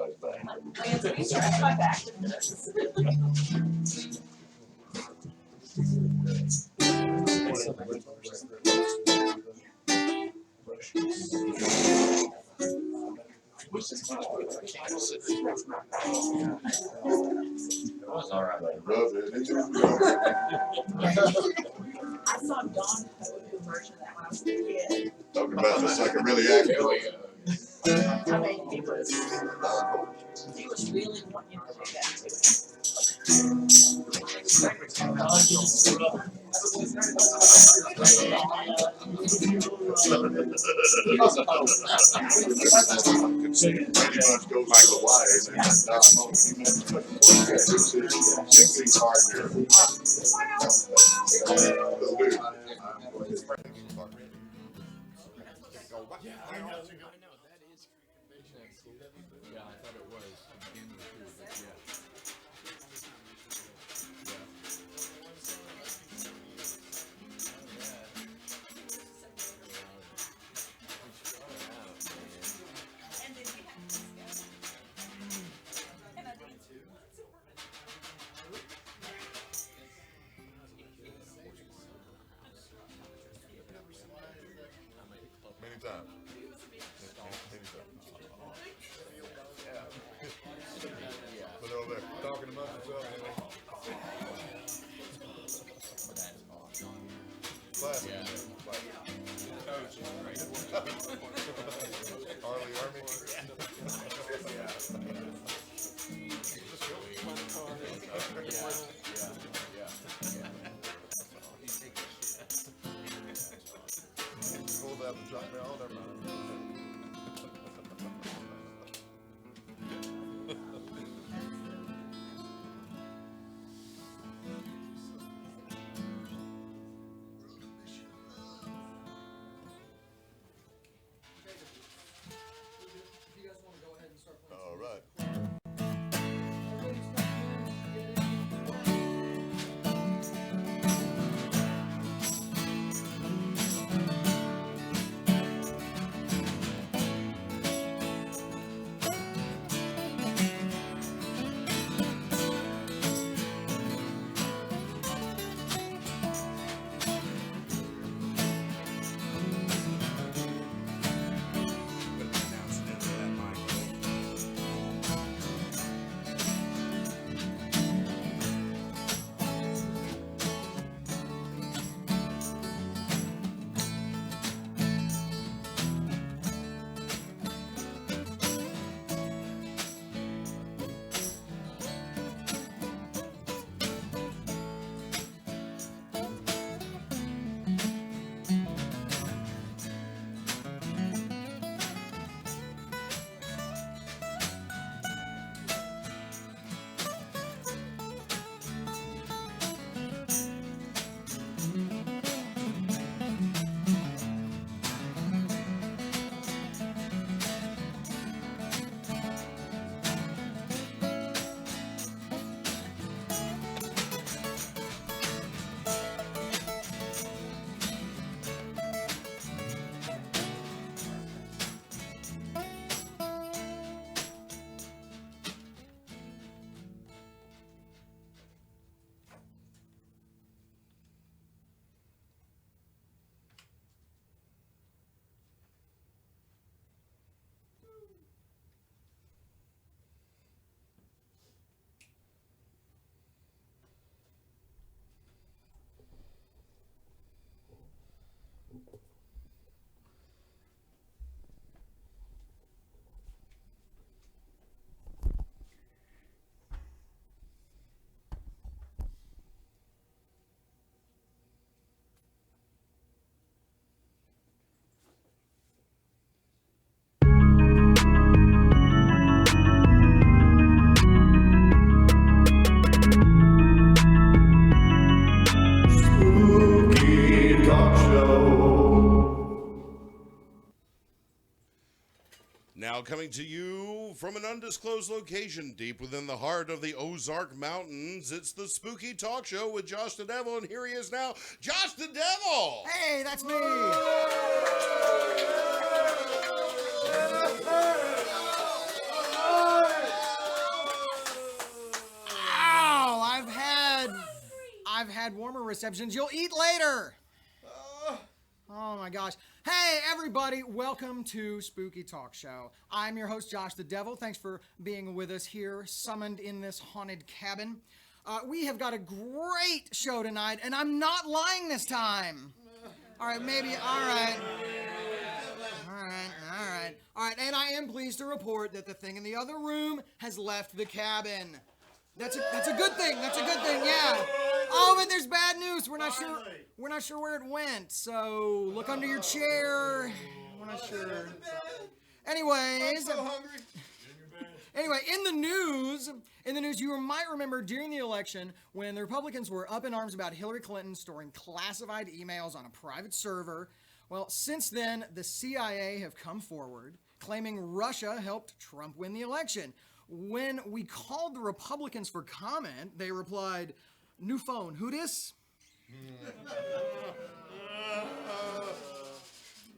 everybody's back. We stretch my back to this. Which is kind of good for Kansas City. It was all right. I saw Don Ho do a version of that when I was a kid. Talking about the psychobilly I mean, he was really wanting to do that too. Pretty much goes like the wires and that's Don. 16 partner. Yeah, I know. That is yeah, I thought it was. Anytime. But over there talking amongst themselves. Classic. Harley Army. Pulled out the truck now, never mind. All right. Now coming to you from an undisclosed location deep within the heart of the Ozark Mountains, it's the Spooky Talk Show with Josh the Devil, and here he is now, Josh the Devil! Hey, that's me! had warmer receptions, you'll eat later. Oh my gosh. Hey everybody, welcome to Spooky Talk Show. I'm your host Josh the Devil. Thanks for being with us here, summoned in this haunted cabin. We have got a great show tonight, and I'm not lying this time. All right, maybe, all right, and I am pleased to report that the thing in the other room has left the cabin. That's a good thing. That's a good thing. Yeah. Oh, but there's bad news. We're not sure where it went. So look under your chair. We're not sure. Anyways. I'm so hungry. Anyway, in the news, you might remember during the election when the Republicans were up in arms about Hillary Clinton storing classified emails on a private server. Well, since then, the CIA have come forward claiming Russia helped Trump win the election. When we called the Republicans for comment, they replied, "New phone, who dis?"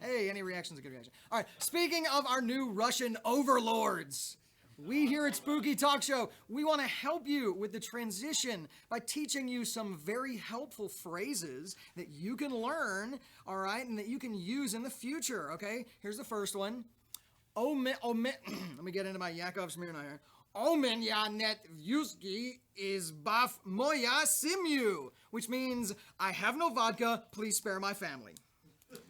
Hey, any reaction's a good reaction. All right, speaking of our new Russian overlords, we here at Spooky Talk Show, we want to help you with the transition by teaching you some very helpful phrases that you can learn, all right, and that you can use in the future, okay? Here's the first one. Let me get into my Yakov Smirnoff here. Omen ya net vyuski is baf moya simyu, which means I have no vodka, please spare my family.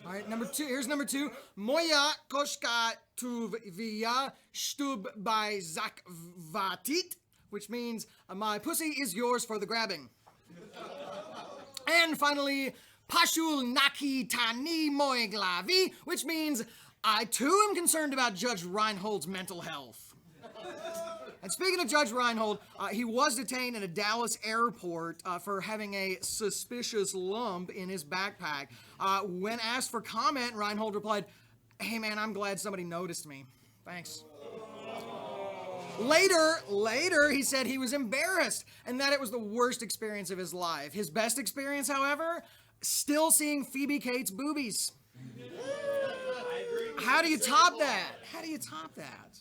All right, here's number two. Moya koshka tu via stub by zakvatit, which means my pussy is yours for the grabbing. And finally, pashul naki tani moy glavi, which means I too am concerned about Judge Reinhold's mental health. And speaking of Judge Reinhold, he was detained in a Dallas airport for having a suspicious lump in his backpack. When asked for comment, Reinhold replied, "Hey man, I'm glad somebody noticed me. Thanks." Later, he said he was embarrassed and that it was the worst experience of his life. His best experience, however, still seeing Phoebe Cates' boobies. How do you top that? How do you top that?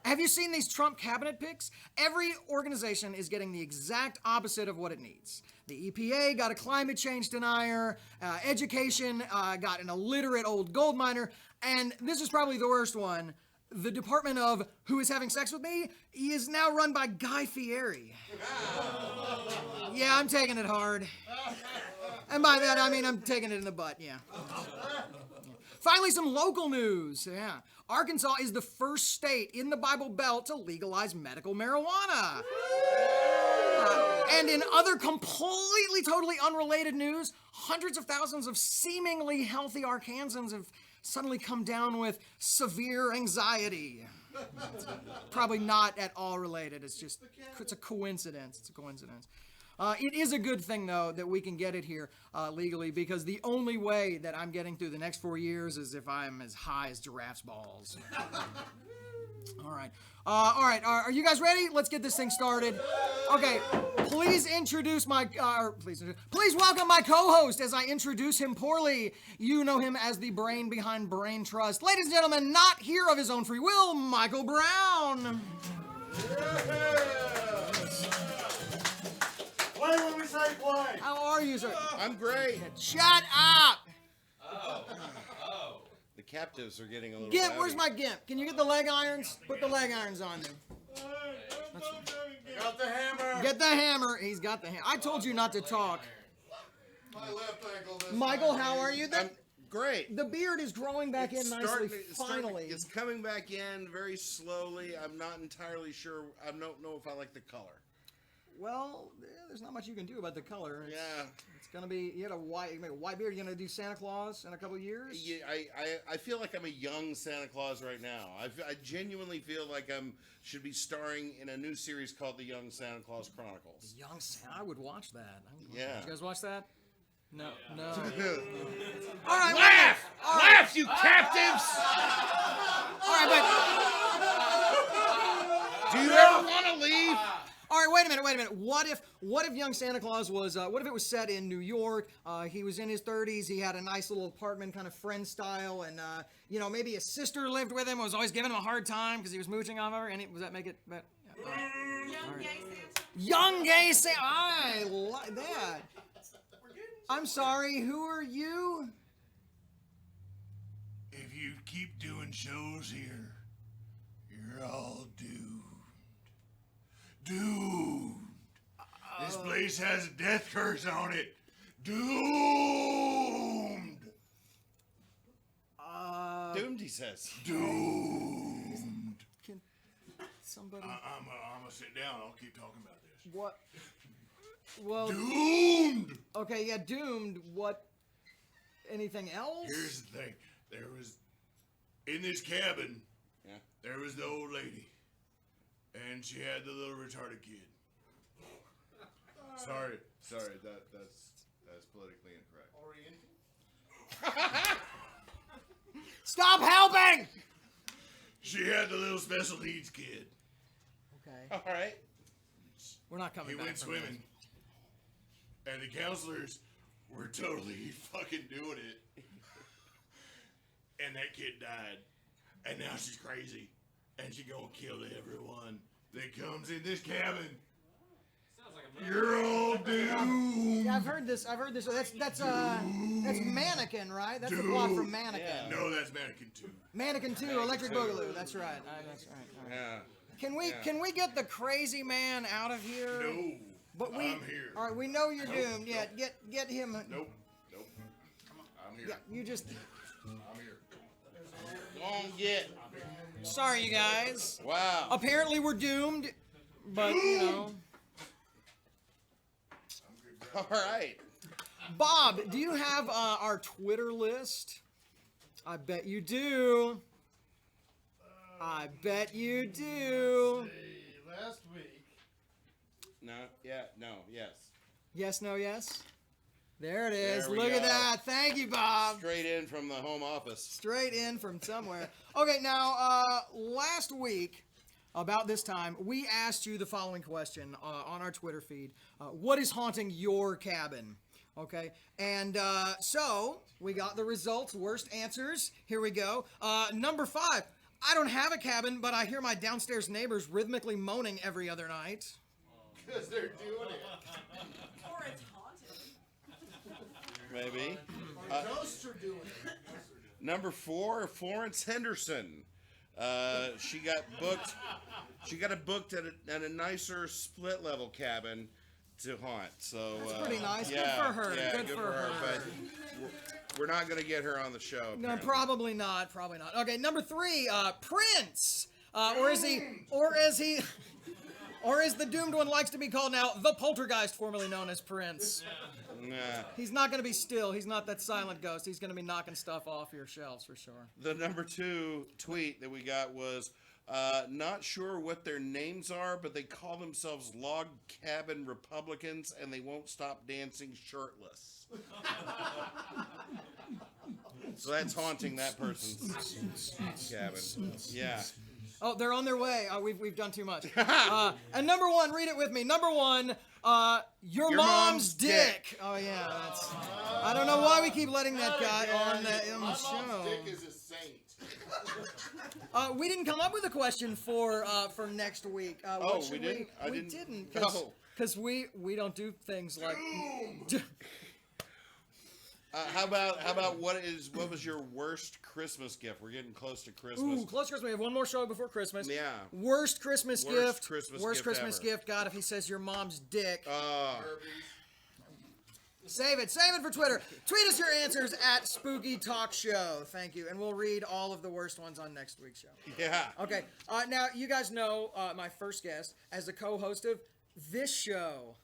Have you seen these Trump cabinet pics? Every organization is getting the exact opposite of what it needs. The EPA got a climate change denier, education got an illiterate old gold miner, and this is probably the worst one. The Department of Who is Having Sex with Me is now run by Guy Fieri. Yeah, I'm taking it hard. And by that, I mean I'm taking it in the butt, yeah. Finally, some local news. Yeah. Arkansas is the first state in the Bible Belt to legalize medical marijuana. And in other completely, totally unrelated news, hundreds of thousands of seemingly healthy Arkansans have suddenly come down with severe anxiety. It's probably not at all related. It's a coincidence. It's a coincidence. It is a good thing, though, that we can get it here legally, because the only way that I'm getting through the next 4 years is if I'm as high as giraffes' balls. All right. Are you guys ready? Let's get this thing started. Okay. Please introduce please welcome my co-host as I introduce him poorly. You know him as the brain behind Brain Trust. Ladies and gentlemen, not here of his own free will, Michael Brown. Play when we say play. How are you, sir? I'm great. Shut up! The captives are getting a little Gimp, rowdy. where's my Gimp? Can you get the leg irons? Put the leg irons on there. Got the hammer. Get the hammer. He's got the hammer. I told you not to talk. My left ankle. Michael, how are you? I'm great. The beard is growing back in nicely, finally. It's coming back in very slowly. I'm not entirely sure. I don't know if I like the color. Well, there's not much you can do about the color. Yeah. It's gonna be, you had a white beard. You gonna do Santa Claus in a couple of years? Yeah, I feel like I'm a young Santa Claus right now. I genuinely feel like should be starring in a new series called The Young Santa Claus Chronicles. Young Santa, I would watch that. Yeah. Did you guys watch that? No. All right, laugh, you captives! All right, Do you ever want to leave? All right, wait a minute. What if Young Santa Claus was, what if it was set in New York? He was in his 30s. He had a nice little apartment, kind of friend style, and, maybe his sister lived with him, was always giving him a hard time because he was mooching off of her. Does that make it better? Young gay Santa. Young gay Santa. I like that. I'm sorry, who are you? If you keep doing shows here, you're all doomed. Doomed. This place has a death curse on it. Doomed. Doomed, he says. Doomed. Can somebody... I'm gonna sit down. I'll keep talking about this. What? Well, Doomed. okay, yeah, doomed. What? Anything else? Here's the thing. There was, in this cabin, Yeah. there was the old lady. And she had the little retarded kid. Sorry, that's politically incorrect. Stop helping! She had the little special needs kid. Okay, All right. we're not coming He back went from this. swimming. And the counselors were totally fucking doing it. And that kid died. And now she's crazy. And she gonna kill everyone that comes in this cabin. You're all doomed. Yeah, I've heard this. That's Mannequin, right? That's the plot from Mannequin. Yeah. No, that's Mannequin 2. Mannequin 2, Electric Boogaloo. That's right. That's right. All right. Yeah. Can we get the crazy man out of here? No. But we. I'm here. All right, we know you're doomed. Yeah, get him. Nope. I'm here. Yeah, you just. I'm here. Go on, get. Sorry, you guys. Wow. Apparently we're doomed, but you know. All right. Bob, do you have our Twitter list? I bet you do. I bet you do. Last week. No. Yeah. No. Yes. Yes, no, yes? There it is. There we Look at go. that. Thank you, Bob. Straight in from the home office. Straight in from somewhere. Okay, now, last week, about this time, we asked you the following question on our Twitter feed. What is haunting your cabin? Okay, and so we got the results, worst answers. Here we go. Number 5, I don't have a cabin, but I hear my downstairs neighbors rhythmically moaning every other night. Because they're doing it. Or it's haunted. Maybe. Ghosts are doing it. Number 4, Florence Henderson. She got booked. She got it booked at a nicer split level cabin to haunt. So That's pretty nice. Yeah, Good for her. Yeah, Good for her. But we're not gonna get her on the show. No, apparently. probably not. Probably not. Okay, number 3, Prince. Or is the doomed one likes to be called now, the poltergeist, formerly known as Prince. Nah. He's not going to be still. He's not that silent ghost. He's going to be knocking stuff off your shelves for sure. The number 2 tweet that we got was, not sure what their names are, but they call themselves Log Cabin Republicans, and they won't stop dancing shirtless. So that's haunting that person's cabin. Yeah. Oh, they're on their way. We've done too much. And number 1, read it with me. Number 1, your mom's dick. Oh yeah, that's. I don't know why we keep letting that guy on the show. Dick is a saint. We didn't come up with a question for next week. What should we didn't? I We didn't- didn't. Oh. Because we don't do things like. How about what was your worst Christmas gift? We're getting close to Christmas. Ooh, close to Christmas. We have one more show before Christmas. Yeah. Worst Christmas gift. Christmas Worst gift Christmas ever. gift. God, if he says your mom's dick. Uh, Save it for Twitter. Tweet us your answers at Spooky Talk Show. Thank you. And we'll read all of the worst ones on next week's show. yeah. Okay. Now, you guys know my first guest as the co-host of this show.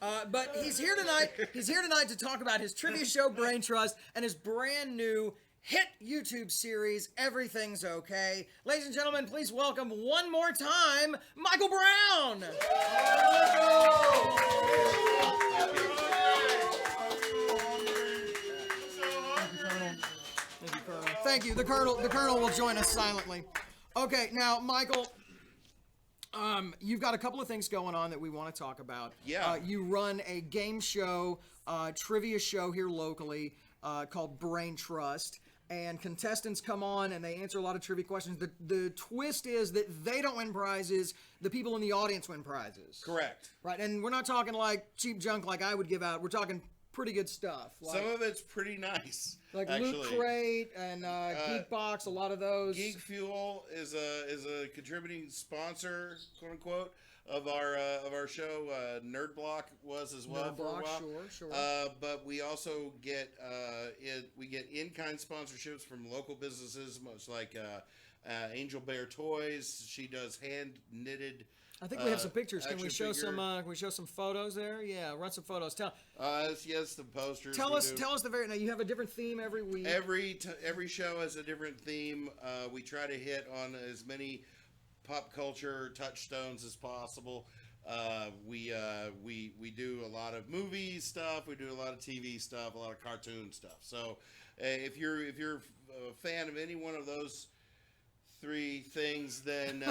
But he's here tonight. He's here tonight to talk about his trivia show, Brain Trust, and his brand new hit YouTube series, Everything's Okay. Ladies and gentlemen, please welcome one more time, Michael Brown. Thank you. The Colonel will join us silently. Okay, now, Michael. You've got a couple of things going on that we want to talk about. Yeah. You run a game show, trivia show here locally called Brain Trust. And contestants come on and they answer a lot of trivia questions. The twist is that they don't win prizes. The people in the audience win prizes. Correct. Right, and we're not talking like cheap junk like I would give out. We're talking pretty good stuff. Some of it's pretty nice. Like actually. Loot Crate and Geekbox, a lot of those. Geek Fuel is a contributing sponsor, quote unquote, of our show. Nerd Block was as well Nerd for Block, a while. sure. But we also get in-kind sponsorships from local businesses, much like Angel Bear Toys. She does hand knitted. I think we have some pictures. Can we action show figure. some? Can we show some photos there? Yeah, run some photos. Yes, the posters. Tell we us the very. Now you have a different theme every week. Every show has a different theme. We try to hit on as many pop culture touchstones as possible. We do a lot of movie stuff. We do a lot of TV stuff. A lot of cartoon stuff. So if you're a fan of any one of those three things, then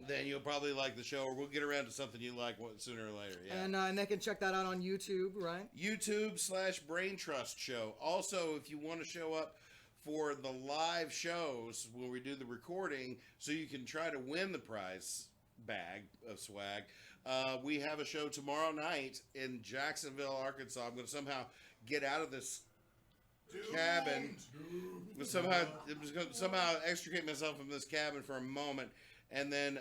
then you'll probably like the show, or we'll get around to something you like sooner or later. Yeah. And they can check that out on YouTube, right? YouTube/Brain Trust Show. Also, if you want to show up for the live shows where we do the recording, so you can try to win the prize bag of swag, we have a show tomorrow night in Jacksonville, Arkansas. I'm going to somehow get out of this cabin. Somehow extricate myself from this cabin for a moment, and then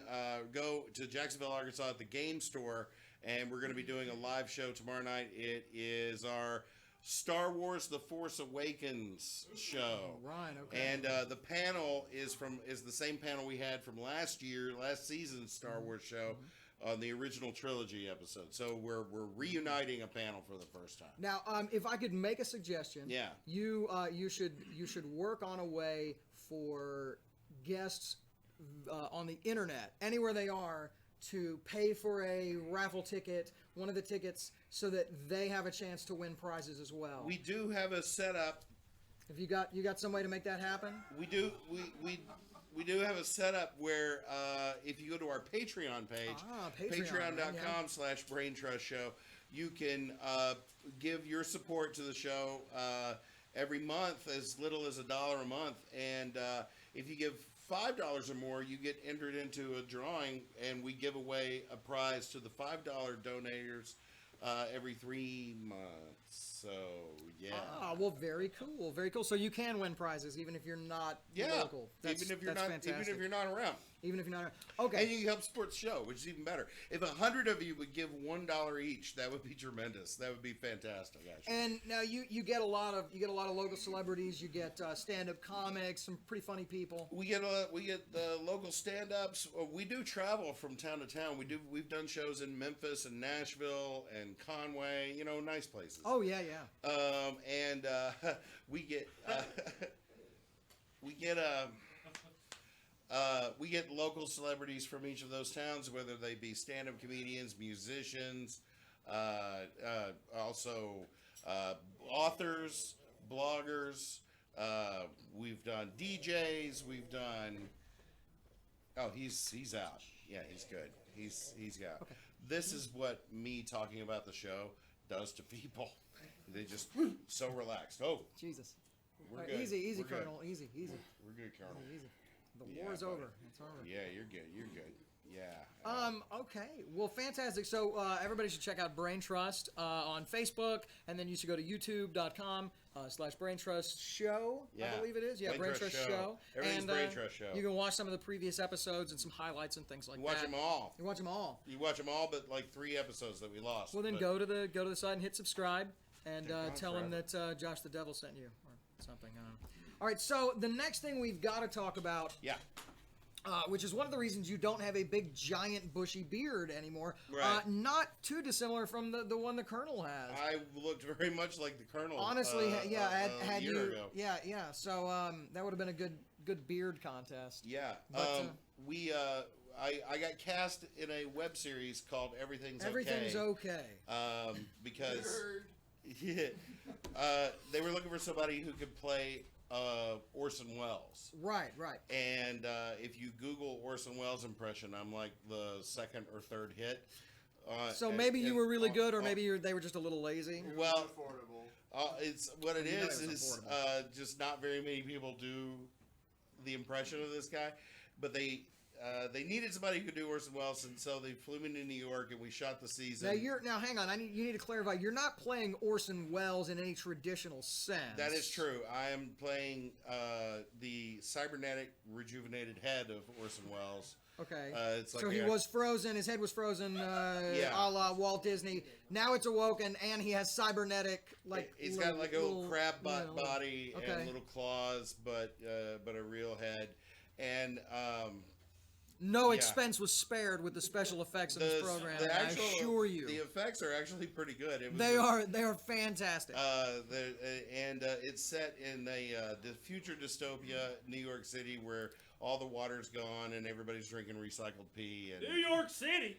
go to Jacksonville, Arkansas at the game store, and we're going to be doing a live show tomorrow night. It is our Star Wars The Force Awakens show. Right, okay. And the panel is the same panel we had from last season's Star Wars show on the original trilogy episode. So we're reuniting a panel for the first time. Now, if I could make a suggestion, Yeah. you should work on a way for guests on the internet, anywhere they are, to pay for a raffle ticket, one of the tickets, so that they have a chance to win prizes as well. We do have a setup. Have you got some way to make that happen? We do have a setup where if you go to our Patreon page, Patreon, patreon.com/Brain Trust Show, you can give your support to the show every month, as little as $1 a month, and if you give $5 or more, you get entered into a drawing, and we give away a prize to the $5 donators every 3 months. So yeah. Well, very cool, very cool. So you can win prizes even if you're not local. Even if you're fantastic. not around. Even if you're not. Okay. And you can help support the show, which is even better. If 100 of you would give $1 each, that would be tremendous. That would be fantastic, actually. And now you get a lot of local celebrities. You get stand-up comics, some pretty funny people. We get the local stand-ups. We do travel from town to town. We've done shows in Memphis and Nashville and Conway. Nice places. Oh yeah. And we get we get local celebrities from each of those towns, whether they be stand-up comedians, musicians, also authors, bloggers. We've done DJs. We've done. Oh, he's out. Yeah, he's good. He's out. Okay. This is what me talking about the show does to people. They just so relaxed. Oh, Jesus. we're All right, good. easy, We're good. Colonel. Easy. We're good, Colonel. Easy. The Yeah, war is buddy. over. It's over. Yeah, you're good. You're good. Yeah. Okay. Well, fantastic. So everybody should check out Brain Trust on Facebook, and then you should go to youtube.com/Brain Trust Show. Yeah. I believe it is. Yeah, Brain Trust Show. Everything's And, Brain Trust Show. You can watch some of the previous episodes and some highlights and things like You watch that. them all. You watch them all. You watch them all, but like 3 episodes that we lost. Well, then But go to the site and hit subscribe, and They're gone tell them forever. that Josh the Devil sent you or something. All right. So the next thing we've got to talk about. Yeah. Which is one of the reasons you don't have a big, giant, bushy beard anymore. Right. Not too dissimilar from the one the Colonel has. I looked very much like the Colonel. Honestly, had a you, year ago. yeah. So that would have been a good beard contest. Yeah. But, I got cast in a web series called Everything's Everything's Okay. okay. Because they were looking for somebody who could play Orson Welles. Right. And if you Google Orson Welles impression, I'm like the second or third hit. So maybe you were really good, or maybe they were just a little lazy. Well, affordable. it's what it You know is it was is affordable. just not very many people do the impression of this guy, but they they needed somebody who could do Orson Welles, and so they flew me to New York, and we shot the season. Now hang on. You need to clarify. You're not playing Orson Welles in any traditional sense. That is true. I am playing the cybernetic, rejuvenated head of Orson Welles. Okay. It's like so he was frozen. His head was frozen, Yeah. a la Walt Disney. Now it's awoken, and he has cybernetic, like He's got like a little crab you know, body okay. and little claws, but a real head. And no yeah. expense was spared with the special effects of this program. I assure you, the effects are actually pretty good. They are fantastic. It's set in the future dystopia, New York City, where all the water's gone and everybody's drinking recycled pee. And New York City.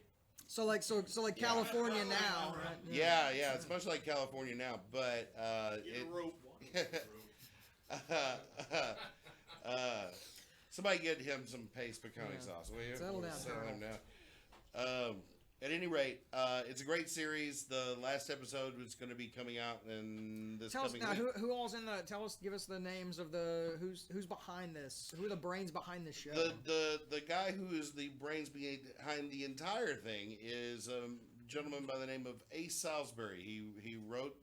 So like California now. Right? yeah, it's much like California now, but somebody get him some paste pecani sauce, will you? Settle down, Settle him Colonel. down. At any rate, it's a great series. The last episode was going to be coming out in this Tell us coming now week. who all's in the. Give us the names of who's behind this. Who are the brains behind this show? The guy who is the brains behind the entire thing is a gentleman by the name of Ace Salisbury. He wrote,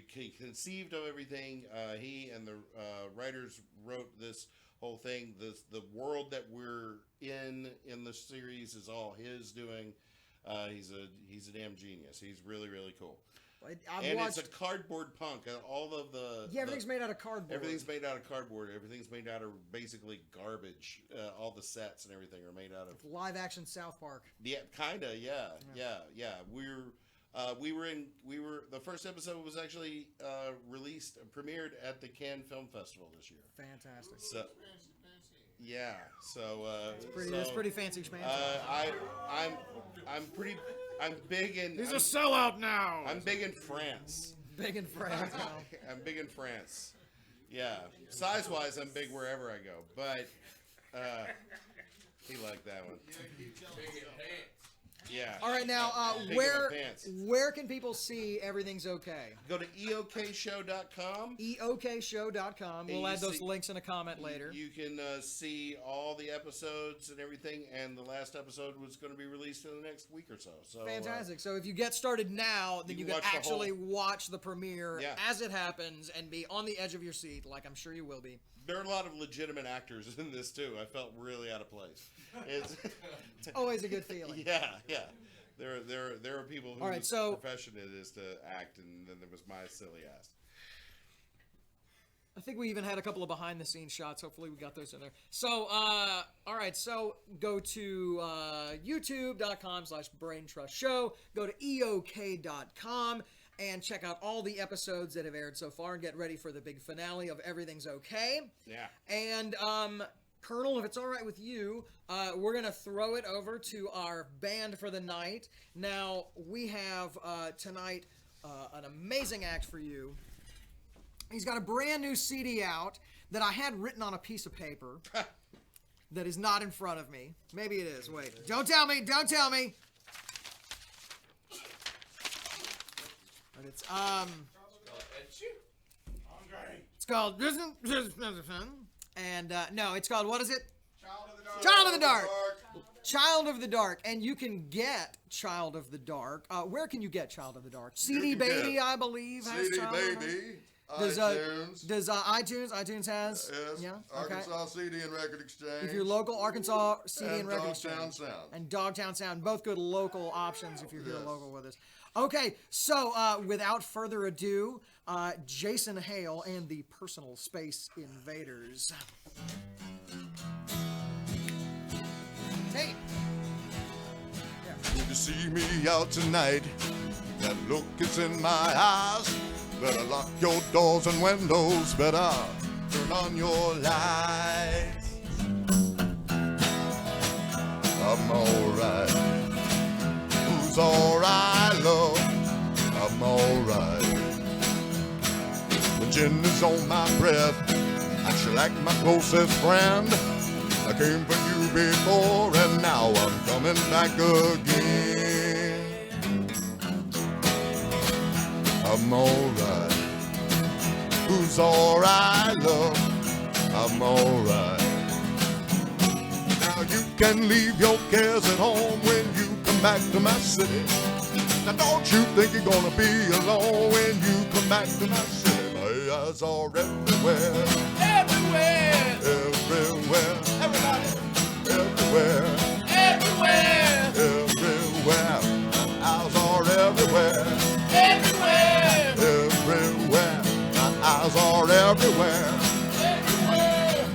he conceived of everything. He and the writers wrote this whole thing. The world that we're in the series is all his doing. He's a damn genius. He's really, really cool. It's a cardboard punk. All of everything's made out of cardboard. Everything's made out of cardboard. Everything's made out of basically garbage. All the sets and everything are made out of live action South Park. Yeah, kinda. Yeah. The first episode was actually premiered at the Cannes Film Festival this year. Fantastic. So, yeah. So It's pretty fancy schmancy. I'm big in. He's a sellout now. I'm big in France. Big in France. I'm big in France. Yeah. Size-wise, I'm big wherever I go. But he liked that one. Yeah. All right, now where can people see Everything's Okay? Go to eokshow.com. eokshow.com. We'll add those links in a comment later. You can see all the episodes and everything, and the last episode was going to be released in the next week or so. So fantastic. So if you get started now, then you can actually watch the premiere Yeah. as it happens and be on the edge of your seat, like I'm sure you will be. There are a lot of legitimate actors in this too. I felt really out of place. It's always a good feeling. Yeah. There are people whose profession it is to act, and then there was my silly ass. I think we even had a couple of behind-the-scenes shots. Hopefully we got those in there. So, all right. So go to youtube.com/braintrustshow. Go to eok.com and check out all the episodes that have aired so far and get ready for the big finale of Everything's Okay. Yeah. And Colonel, if it's all right with you, we're going to throw it over to our band for the night. Now, we have tonight an amazing act for you. He's got a brand new CD out that I had written on a piece of paper that is not in front of me. Maybe it is. Wait. Don't tell me. Don't tell me. But it's called and no, it's called, what is it? Child of the Dark. Child of the Dark. And you can get Child of the Dark. Where can you get Child of the Dark? CD Baby, I believe, has CD Child of the Dark. Baby. Does iTunes. iTunes has? Yes. Yeah. Arkansas CD and Record Exchange. If you're local, Arkansas CD and Record Dogtown Exchange. Sound. And Dogtown Sound. Both good local options if you're here local with us. Okay, so without further ado, Jason Hale and the Personal Space Invaders. Hey! Good to see me out tonight. That look is in my eyes. Better lock your doors and windows. Better turn on your lights. I'm alright. Who's alright, love? I'm alright. The gin is on my breath. I should like my closest friend. I came for you before and now I'm coming back again. I'm alright. Who's alright, love? I'm alright. Now you can leave your cares at home when you come back to my city. Now don't you think you're gonna be alone when you come back to my city? My eyes are everywhere. Everywhere. Everywhere. Everybody. Everywhere. Everywhere. Everywhere. My eyes are everywhere. Everywhere. Everywhere. My eyes are everywhere. Everywhere.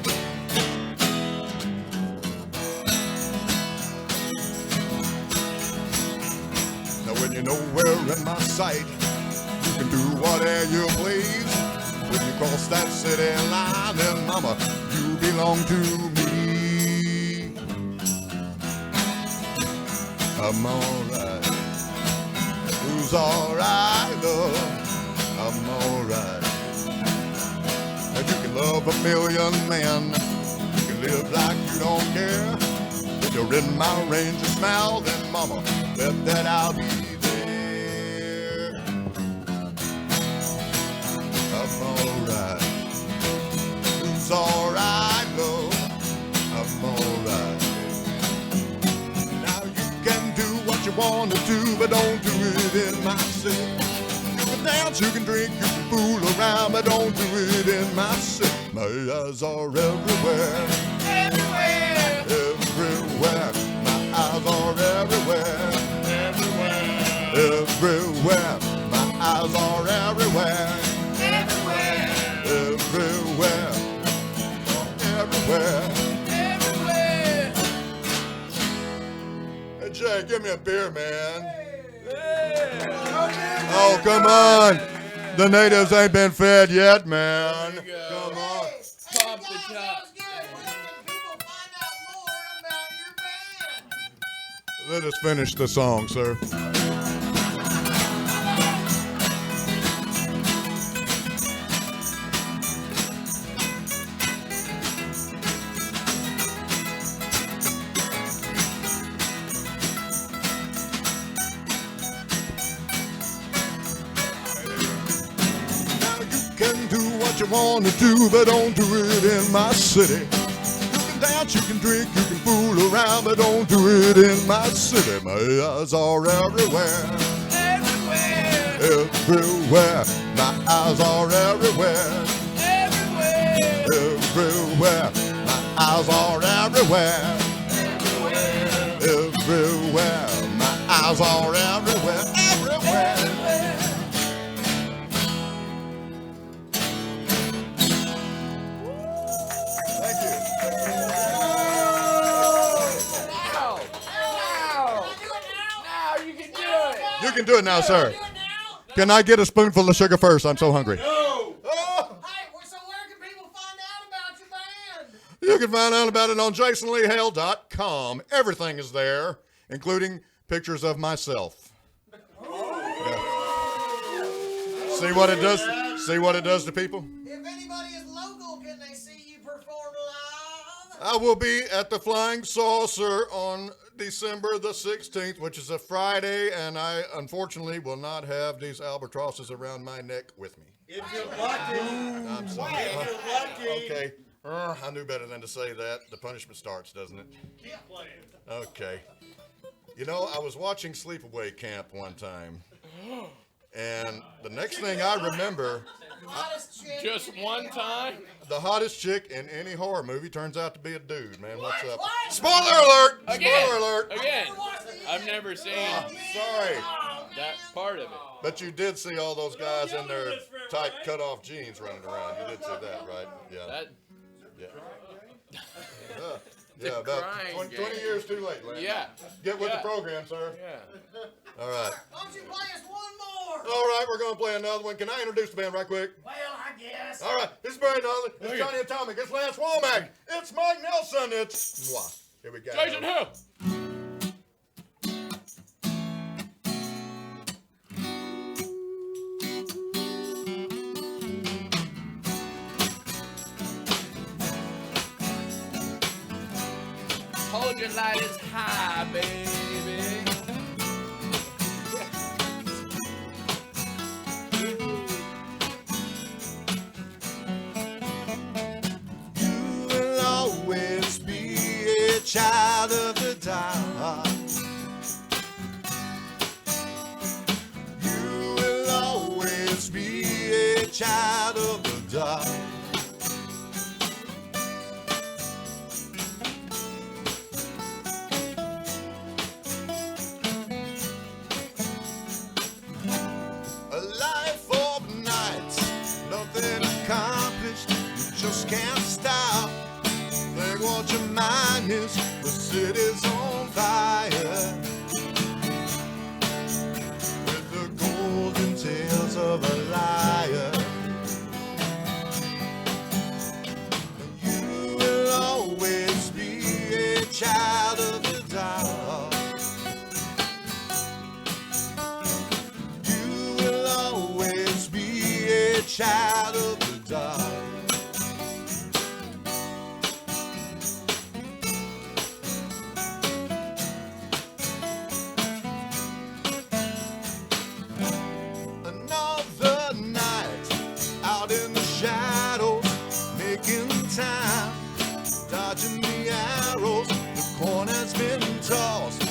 Now when you're nowhere in my sight, you can do whatever you please. When you cross that city line, then mama, you belong to me. I'm alright. Who's alright, love? I'm alright. And you can love a million men. You can live like you don't care. If you're in my range of smell, then mama, bet that I'll be there. I'm alright. Who's alright, love? I'm alright. Now you can do what you want to do, but don't do it in my city. You can dance, you can drink, you can fool around, but don't do it in my city. My eyes are everywhere. Everywhere. Everywhere. My eyes are everywhere. Everywhere. Everywhere. My eyes are everywhere. Everywhere. Everywhere. Everywhere. Everywhere. Hey Jay, give me a beer, man. Yeah. Oh, come on. The natives ain't been fed yet, man. There you go. Come on. Pop the top. Let us finish the song, sir. Can do what you want to do, but don't do it in my city. You can dance, you can drink, you can fool around, but don't do it in my city. My eyes are everywhere. Everywhere. Everywhere. My eyes are everywhere. Everywhere. Everywhere. My eyes are everywhere. Everywhere. My eyes are everywhere. Everywhere. Now you can do it. You can do it now, sir. Can I get a spoonful of sugar first? I'm so hungry. Hey, so where can people find out about your band? You can find out about it on jasonleehale.com. Everything is there, including pictures of myself. Yeah. See what it does? See what it does to people? If anybody is local, can they see you perform live? I will be at the Flying Saucer on December the 16th, which is a Friday, and I unfortunately will not have these albatrosses around my neck with me. If you're lucky. I'm sorry. If you're lucky. Okay. I knew better than to say that. The punishment starts, doesn't it? Keep playing. Okay. You know, I was watching Sleepaway Camp one time, and the next thing I remember, Just one time? the hottest chick in any horror movie turns out to be a dude, man. What's up? What? Spoiler alert! Again. Spoiler alert! Again. I've never seen Sorry. that part of it. But you did see all those guys in their tight cut-off jeans running around. You did see that, right? Yeah. That Yeah. Yeah, about crying 20 game. years too late, Lance. yeah. Get with Yeah. the program, sir. Yeah. All right. Why don't you play us one more? All right, we're going to play another one. Can I introduce the band right quick? Well, I guess. All right, this is Barry Nolan. It's Okay. Johnny Atomic. It's Lance Womack. It's Mike Nelson. It's moi. Here we go. Jason who? Hold your lighters high, baby. You will always be a child child of the dark. A life of nights, nothing accomplished, you just can't stop. Think what your mind is, the city's on fire. With the golden tales of a liar. You will always be a child of the dark. You will always be a child of the dark. Another night out in the shadows, making time, dodging the arrows. The corn has been tossed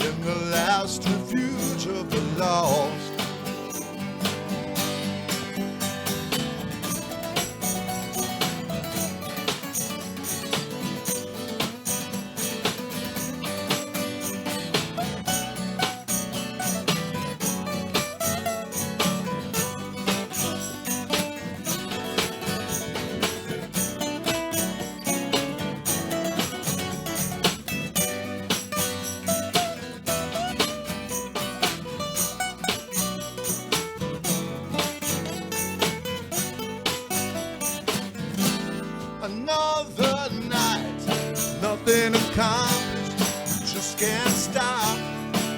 in the last refuge of the lost. Another night, nothing accomplished, you just can't stop.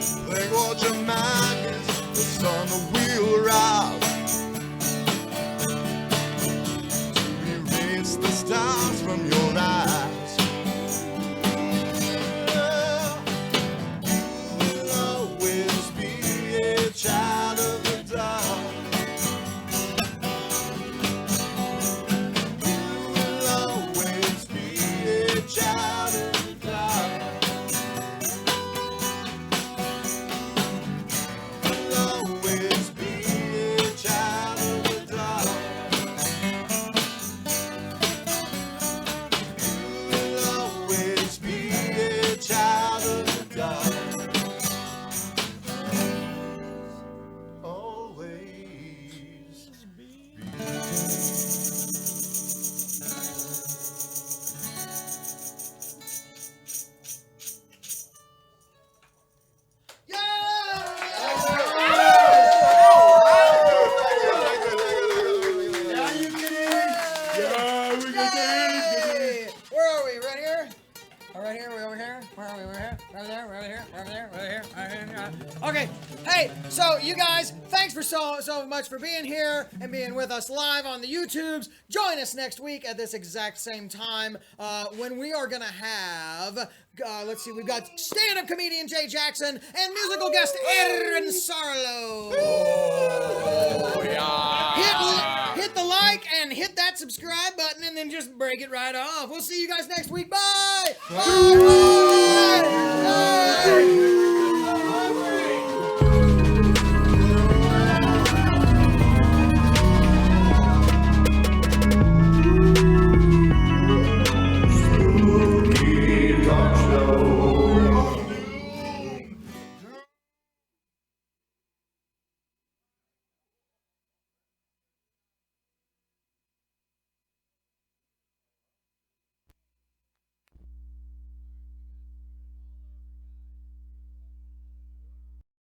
Think what your mind is, the sun will rise to erase the stars from your eyes. You will always be a child of the dark. Child of the dark. You'll always be a child of the dark. You'll always be a child of the dark. Always be. Yay! Where are we? Right here? Right here? We over here? Where are we? We're here? Right there? Right here? Right there? Right here? Right here? Okay. Hey, so you guys, thanks for so much for being here and being with us live on the YouTubes. Join us next week at this exact same time when we are gonna have. Let's see, we've got stand-up comedian Jay Jackson and musical guest Aaron Sarlo. Oh, yeah. Hit the like and hit that subscribe button and then just break it right off. We'll see you guys next week. Bye! Bye!